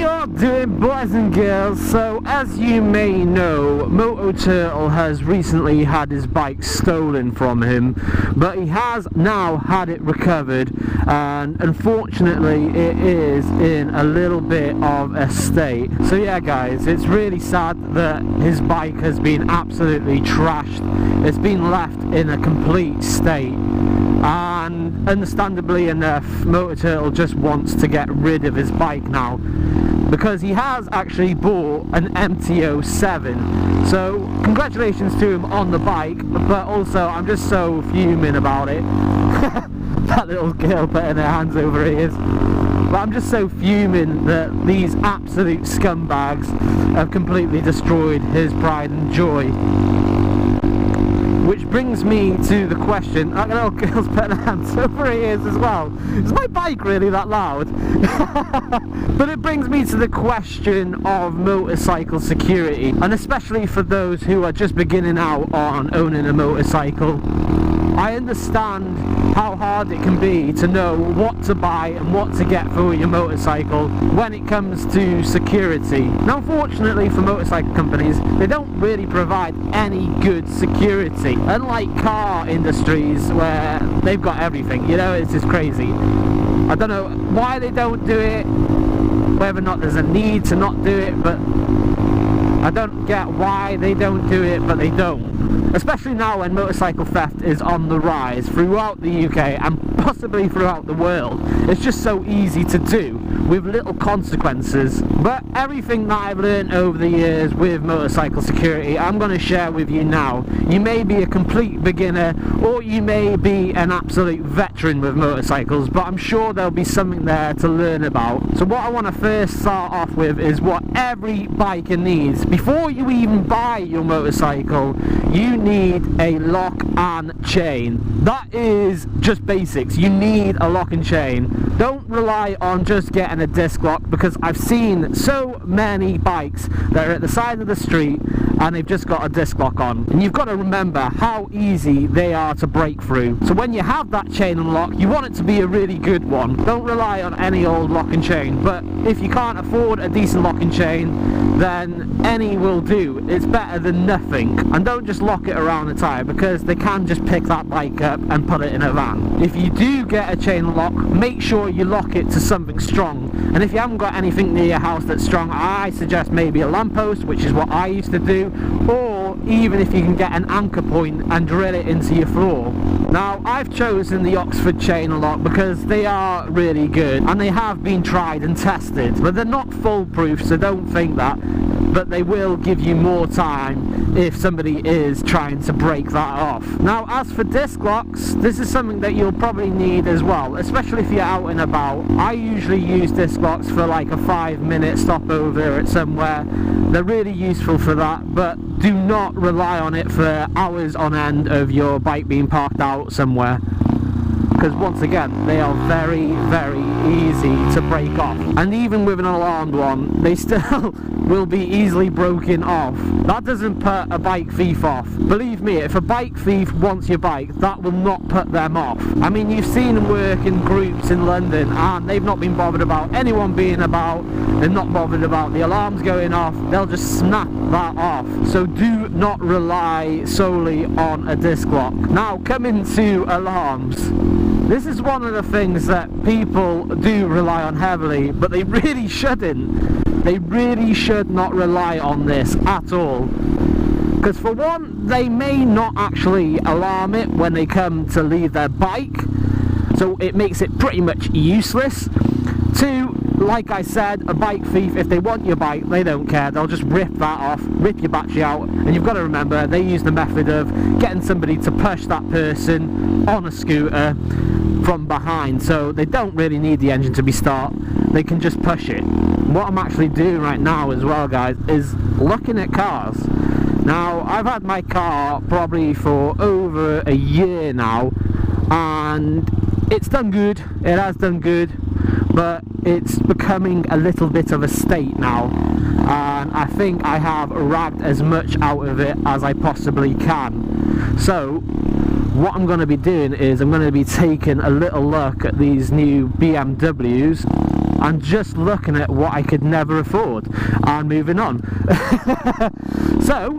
you're doing, boys and girls? So as you may know, Moto Turtle has recently had his bike stolen from him, but he has now had it recovered, and unfortunately it is in a little bit of a state. So yeah guys, it's really sad that his bike has been absolutely trashed. It's been left in a complete state, and understandably enough, Moto Turtle just wants to get rid of his bike now, because he has actually bought an MT-07. So congratulations to him on the bike, but also I'm just so fuming about it. That little girl putting her hands over her ears. But I'm just so fuming that these absolute scumbags have completely destroyed his pride and joy. Which brings me to the question, that little girl's putting her hands over her ears as well. Is my bike really that loud? But it brings me to the question of motorcycle security, and especially for those who are just beginning out on owning a motorcycle. I understand how hard it can be to know what to buy and what to get for your motorcycle when it comes to security. Now fortunately for motorcycle companies, they don't really provide any good security, unlike car industries where they've got everything, you know. It's just crazy. I don't know why they don't do it, whether or not there's a need to not do it, but I don't get why they don't do it, but they don't. Especially now when motorcycle theft is on the rise throughout the UK and possibly throughout the world. It's just so easy to do with little consequences. But everything that I've learned over the years with motorcycle security, I'm going to share with you now. You may be a complete beginner, or you may be an absolute veteran with motorcycles, but I'm sure there'll be something there to learn about. So what I want to first start off with is what every biker needs. Before you even buy your motorcycle, you need a lock and chain. That is just basics. You need a lock and chain. Don't rely on just getting a disc lock, because I've seen so many bikes that are at the side of the street and they've just got a disc lock on, and you've got to remember how easy they are to break through. So when you have that chain and lock, you want it to be a really good one. Don't rely on any old lock and chain, but if you can't afford a decent lock and chain, then any will do. It's better than nothing. And don't just lock it around the tyre, because they can just pick that bike up and put it in a van. If you do get a chain lock, make sure you lock it to something strong, and if you haven't got anything near your house that's strong, I suggest maybe a lamppost, which is what I used to do, or even if you can get an anchor point and drill it into your floor. Now I've chosen the Oxford chain lock because they are really good and they have been tried and tested, but they're not foolproof, so don't think that, but they will give you more time if somebody is trying to break that off. Now as for disc locks, this is something that you'll probably need as well, especially if you're out and about. I usually use disc locks for like a 5-minute stopover at somewhere. They're really useful for that, but do not rely on it for hours on end of your bike being parked out somewhere, because once again they are very, very easy to break off, and even with an alarmed one they still will be easily broken off. That doesn't put a bike thief off. Believe me, if a bike thief wants your bike, that will not put them off. I mean, you've seen them work in groups in London and they've not been bothered about anyone being about, they're not bothered about the alarms going off, they'll just snap that off. So do not rely solely on a disc lock. Now coming to alarms, this is one of the things that people do rely on heavily, but they really shouldn't. They really should not rely on this at all. Because for one, they may not actually alarm it when they come to leave their bike, so it makes it pretty much useless. Two, like I said, a bike thief, if they want your bike, they don't care. They'll just rip that off, rip your battery out, and you've got to remember they use the method of getting somebody to push that person on a scooter from behind, so they don't really need the engine to be start, they can just push it. What I'm actually doing right now as well, guys, is looking at cars. Now I've had my car probably for over a year now, and it's done good, it has done good, but it's becoming a little bit of a state now, and I think I have ragged as much out of it as I possibly can. So what I'm going to be doing is I'm going to be taking a little look at these new BMWs and just looking at what I could never afford and moving on. So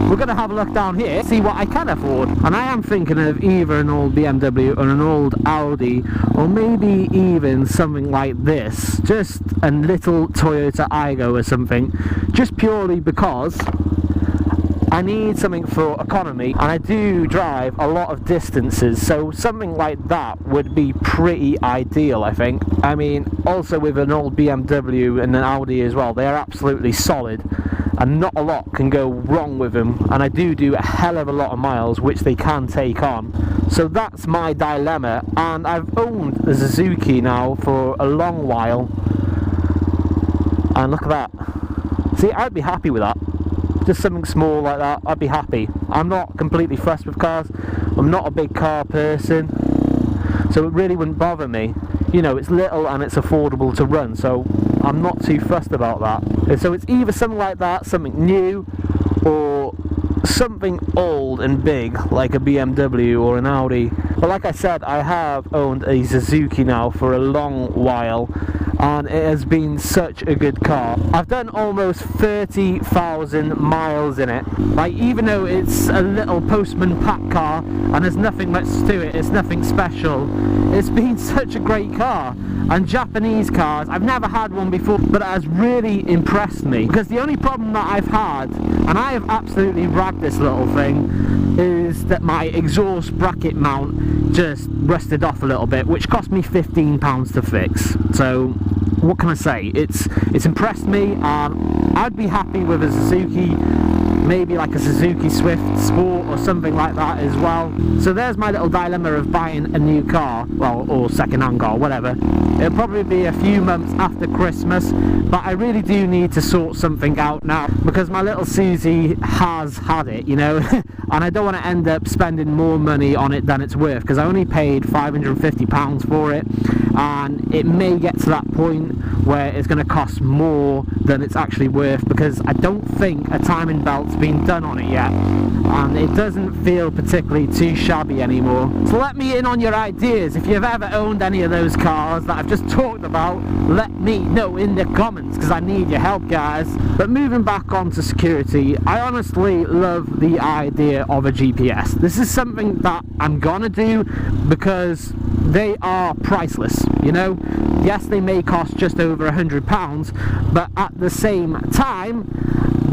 we're going to have a look down here, see what I can afford, and I am thinking of either an old BMW or an old Audi, or maybe even something like this, just a little Toyota Aygo or something, just purely because I need something for economy, and I do drive a lot of distances, so something like that would be pretty ideal, I think. I mean, also with an old BMW and an Audi as well, they are absolutely solid and not a lot can go wrong with them, and I do a hell of a lot of miles which they can take on. So that's my dilemma, and I've owned a Suzuki now for a long while, and look at that. See, I'd be happy with that. Just something small like that, I'd be happy. I'm not completely fussed with cars. I'm not a big car person, so it really wouldn't bother me. You know, it's little and it's affordable to run, so I'm not too fussed about that. And so it's either something like that, something new, or something old and big like a BMW or an Audi. But like I said, I have owned a Suzuki now for a long while, and it has been such a good car. I've done almost 30,000 miles in it. Like, even though it's a little postman pack car and there's nothing much to it, it's nothing special, it's been such a great car. And Japanese cars, I've never had one before, but it has really impressed me, because the only problem that I've had, and I have absolutely ragged this little thing, is that my exhaust bracket mount just rusted off a little bit, which cost me £15 to fix. So what can I say? It's impressed me, and I'd be happy with a Suzuki, maybe like a Suzuki Swift Sport or something like that as well. So there's my little dilemma of buying a new car, well, or second-hand car, whatever. It'll probably be a few months after Christmas, but I really do need to sort something out now, because my little Susie has had it, you know, and I don't want to end up spending more money on it than it's worth, because I only paid £550 for it, and it may get to that point where it's going to cost more than it's actually worth, because I don't think a timing belt's been done on it yet, and it doesn't feel particularly too shabby anymore. So let me in on your ideas. If you've ever owned any of those cars that I've just talked about, let me know in the comments, because I need your help, guys. But moving back onto security, I honestly love the idea of a GPS. This is something that I'm gonna do because they are priceless, you know. Yes, they may cost just over £100, but at the same time,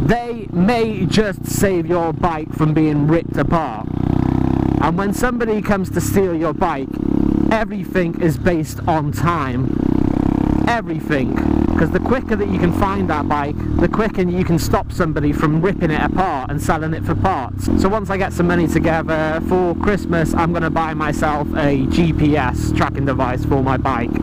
they may just save your bike from being ripped apart. And when somebody comes to steal your bike, everything is based on time. Everything. Because the quicker that you can find that bike, the quicker you can stop somebody from ripping it apart and selling it for parts. So once I get some money together for Christmas, I'm going to buy myself a GPS tracking device for my bike,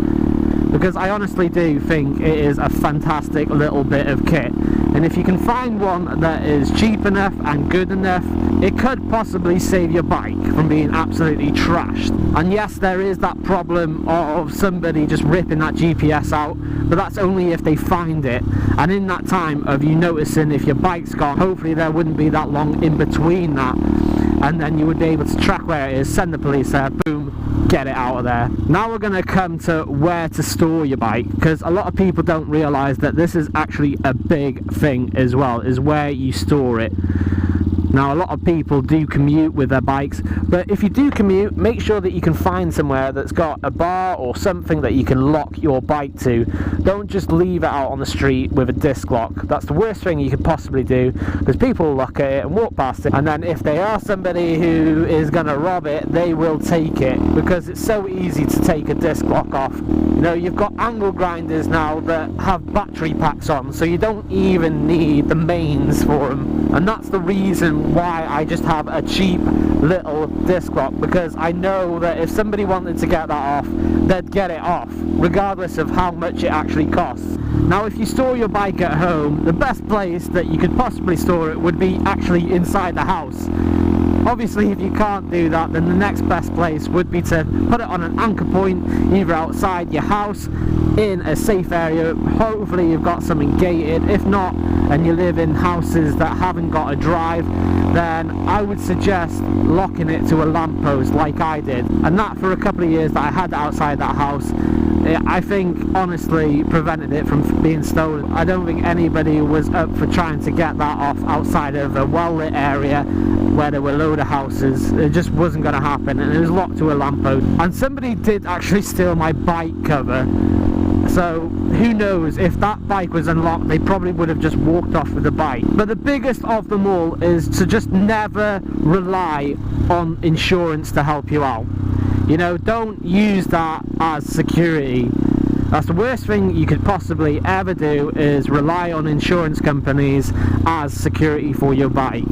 because I honestly do think it is a fantastic little bit of kit. And if you can find one that is cheap enough and good enough, it could possibly save your bike from being absolutely trashed. And yes, there is that problem of somebody just ripping that GPS out, but that's only if they find it. And in that time of you noticing if your bike's gone, hopefully there wouldn't be that long in between that, and then you would be able to track where it is, send the police there, boom, get it out of there. Now we're going to come to where to store your bike, because a lot of people don't realise that this is actually a big thing as well, is where you store it. Now, a lot of people do commute with their bikes, but if you do commute, make sure that you can find somewhere that's got a bar or something that you can lock your bike to. Don't just leave it out on the street with a disc lock. That's the worst thing you could possibly do, because people will look at it and walk past it, and then if they are somebody who is going to rob it, they will take it, because it's so easy to take a disc lock off. You know, you've got angle grinders now that have battery packs on, so you don't even need the mains for them, and that's the reason why I just have a cheap little disc lock, because I know that if somebody wanted to get that off, they'd get it off regardless of how much it actually costs. Now, if you store your bike at home, the best place that you could possibly store it would be actually inside the house. Obviously, if you can't do that, then the next best place would be to put it on an anchor point, either outside your house, in a safe area. Hopefully you've got something gated. If not, and you live in houses that haven't got a drive, then I would suggest locking it to a lamppost like I did. And that, for a couple of years that I had outside that house, I think honestly prevented it from being stolen. I don't think anybody was up for trying to get that off outside of a well-lit area where there were a load of houses. It just wasn't going to happen, and it was locked to a lamppost. And somebody did actually steal my bike cover, so who knows, if that bike was unlocked they probably would have just walked off with the bike. But the biggest of them all is to just never rely on insurance to help you out. You know, don't use that as security. That's the worst thing you could possibly ever do, is rely on insurance companies as security for your bike,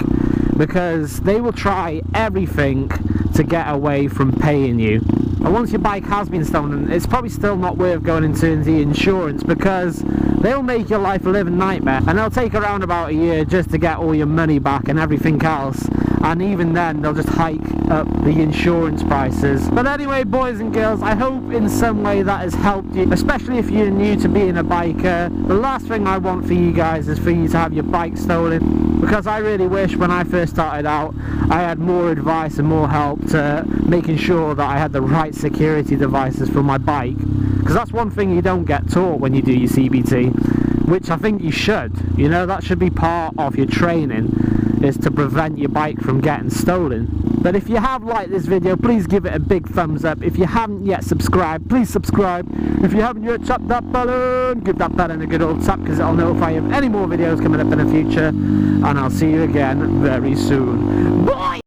because they will try everything to get away from paying you. And once your bike has been stolen, it's probably still not worth going into the insurance, because they'll make your life a living nightmare, and they'll take around about a year just to get all your money back and everything else, and even then they'll just hike up the insurance prices. But anyway, boys and girls, I hope in some way that has helped you, especially if you're new to being a biker. The last thing I want for you guys is for you to have your bike stolen, because I really wish when I first started out I had more advice and more help to making sure that I had the right security devices for my bike, because that's one thing you don't get taught when you do your CBT, which I think you should. You know, that should be part of your training, is to prevent your bike from getting stolen. But if you have liked this video, please give it a big thumbs up. If you haven't yet subscribed, please subscribe. If you haven't yet tapped that button, give that button a good old tap, because it'll notify you of any more videos coming up in the future. And I'll see you again very soon. Bye!